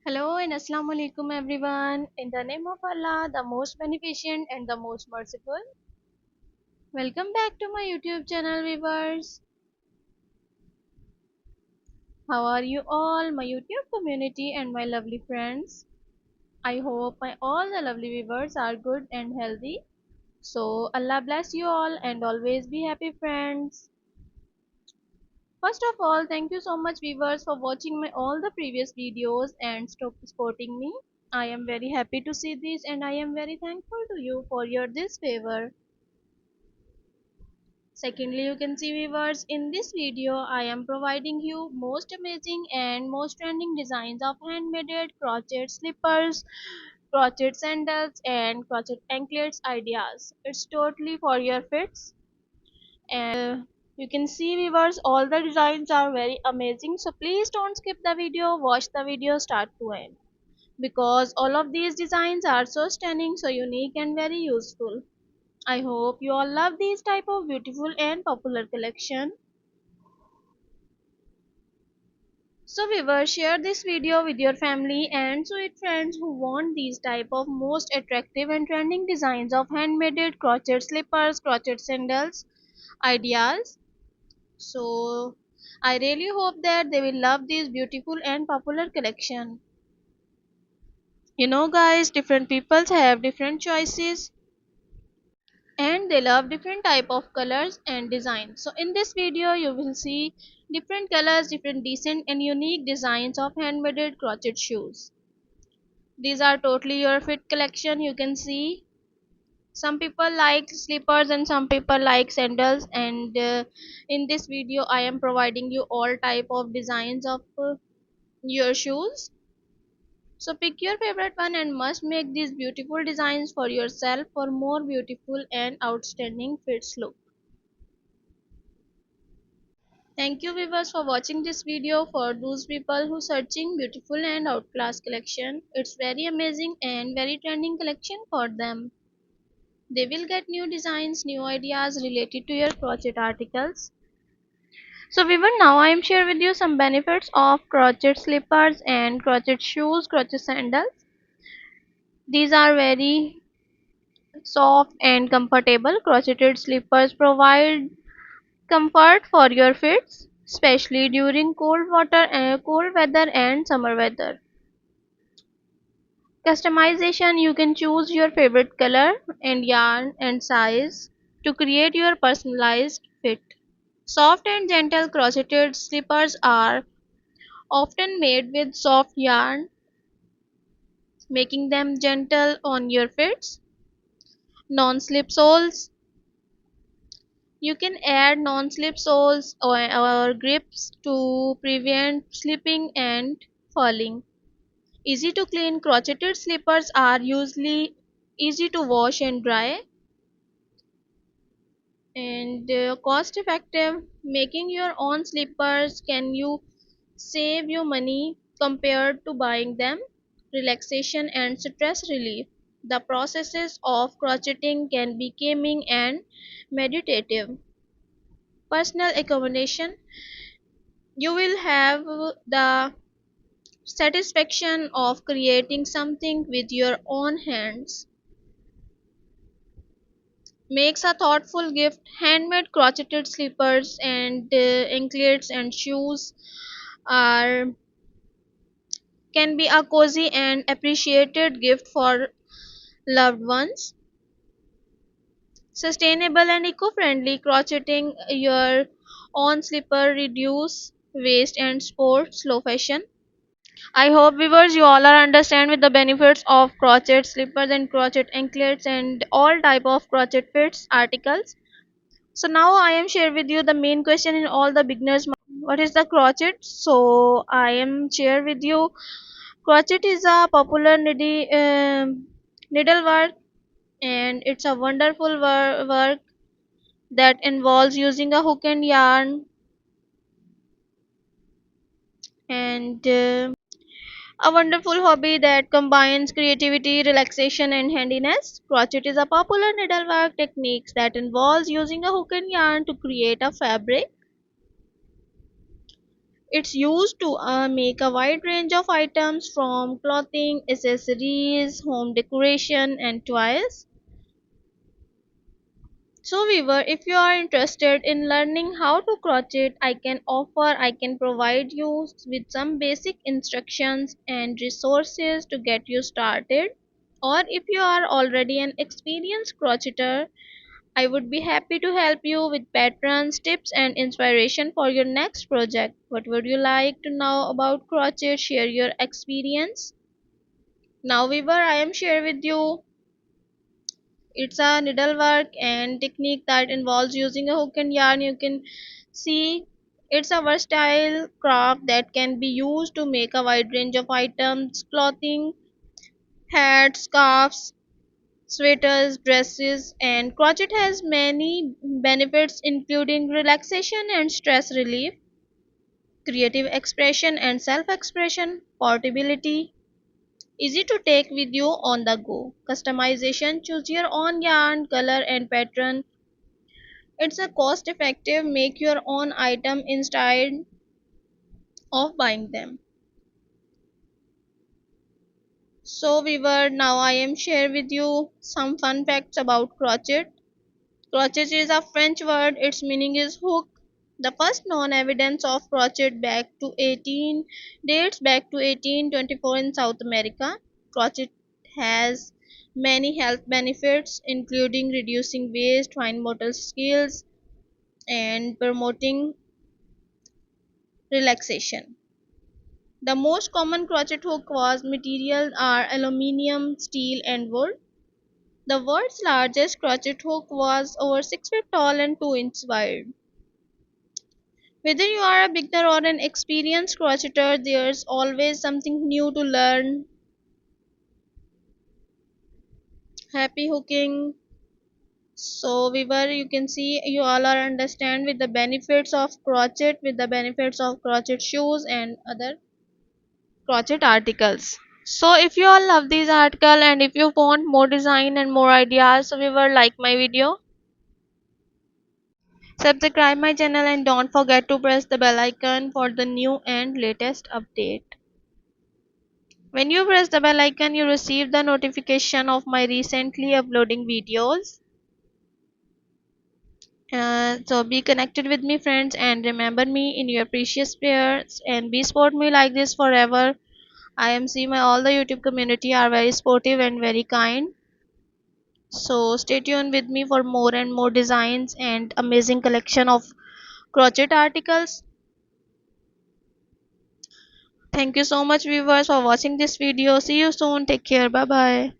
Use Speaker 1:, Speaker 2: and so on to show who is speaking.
Speaker 1: Hello and Assalamu alaikum everyone. In the name of Allah, the most beneficent and the most merciful. Welcome back to my YouTube channel viewers. How are you all, my YouTube community and my lovely friends? I hope my all the lovely viewers are good and healthy. So Allah bless you all and always be happy friends. First of all, thank you so much viewers for watching my all the previous videos and stop supporting me. I am very happy to see this and I am very thankful to you for your this favor. Secondly, you can see viewers, in this video I am providing you most amazing and most trending designs of handmade crochet slippers, crochet sandals and crochet anklets ideas. It's totally for your fits and you can see viewers, all the designs are very amazing, so please don't skip the video, watch the video start to end because all of these designs are so stunning, so unique and very useful. I hope you all love these type of beautiful and popular collection. So viewers, share this video with your family and sweet friends who want these type of most attractive and trending designs of handmade crochet slippers, crochet sandals ideas. So I really hope that they will love this beautiful and popular collection. You know guys, different peoples have different choices and they love different type of colors and designs. So in this video you will see different colors, different decent and unique designs of handmade crochet shoes. These are totally your fit collection. You can see some people like slippers and some people like sandals, and in this video I am providing you all type of designs of your shoes. So pick your favorite one and must make these beautiful designs for yourself for more beautiful and outstanding fits look. Thank you viewers for watching this video. For those people who searching beautiful and outclass collection, it's very amazing and very trending collection for them. They will get new designs, new ideas related to your crochet articles. So viewer, now I am share with you some benefits of crochet slippers and crochet shoes, crochet sandals. These are very soft and comfortable. Crocheted slippers provide comfort for your feet, especially during cold weather and summer weather. Customization, you can choose your favorite color and yarn and size to create your personalized fit. Soft and gentle crocheted slippers are often made with soft yarn, making them gentle on your feet. Non-slip soles, you can add non-slip soles or grips to prevent slipping and falling. Easy to clean, crocheted slippers are usually easy to wash and dry and cost effective. Making your own slippers can you save you money compared to buying them. Relaxation and stress relief. The processes of crocheting can be calming and meditative. Personal accommodation, you will have the satisfaction of creating something with your own hands. Makes a thoughtful gift. Handmade crocheted slippers and anklets and shoes are can be a cozy and appreciated gift for loved ones. Sustainable and eco-friendly, crocheting your own slipper reduce waste and support slow fashion. I hope viewers you all are understand with the benefits of crochet slippers and crochet anklets and all type of crochet fits articles. So now I am share with you the main question in all the beginners mind. What is the crochet? So I am share with you crochet is a popular needlework and it's a wonderful work that involves using a hook and yarn and a wonderful hobby that combines creativity, relaxation, and handiness. Crochet is a popular needlework technique that involves using a hook and yarn to create a fabric. It's used to make a wide range of items from clothing, accessories, home decoration, and toys. So, viewer, if you are interested in learning how to crochet, I can provide you with some basic instructions and resources to get you started. Or if you are already an experienced crocheter, I would be happy to help you with patterns, tips, and inspiration for your next project. What would you like to know about crochet? Share your experience. Now, viewer, I am share with you. It's a needlework and technique that involves using a hook and yarn. You can see it's a versatile craft that can be used to make a wide range of items, clothing, hats, scarves, sweaters, dresses, and crochet has many benefits including relaxation and stress relief, creative expression and self-expression, portability, easy to take with you on the go, customization, choose your own yarn, color and pattern. It's a cost effective, make your own item instead of buying them. So viewer, now I am share with you some fun facts about crochet. Crochet is a French word, its meaning is hook. The first known evidence of crochet dates back to 1824 in South America. Crochet has many health benefits including reducing waste, fine motor skills, and promoting relaxation. The most common crochet hook was materials are aluminium, steel, and wood. The world's largest crochet hook was over 6 feet tall and 2 inches wide. Whether you are a beginner or an experienced crocheter, there's always something new to learn. Happy hooking! So, viewer, you can see you all are understand with the benefits of crochet, with the benefits of crochet shoes and other crochet articles. So, if you all love this article and if you want more design and more ideas, so viewer, like my video, subscribe my channel and don't forget to press the bell icon for the new and latest update. When you press the bell icon, you receive the notification of my recently uploading videos. So be connected with me, friends, and remember me in your precious prayers. And be support me like this forever. I am see my all the YouTube community are very sportive and very kind. So stay tuned with me for more and more designs and amazing collection of crochet articles. Thank you so much, viewers, for watching this video. See you soon. Take care. Bye bye.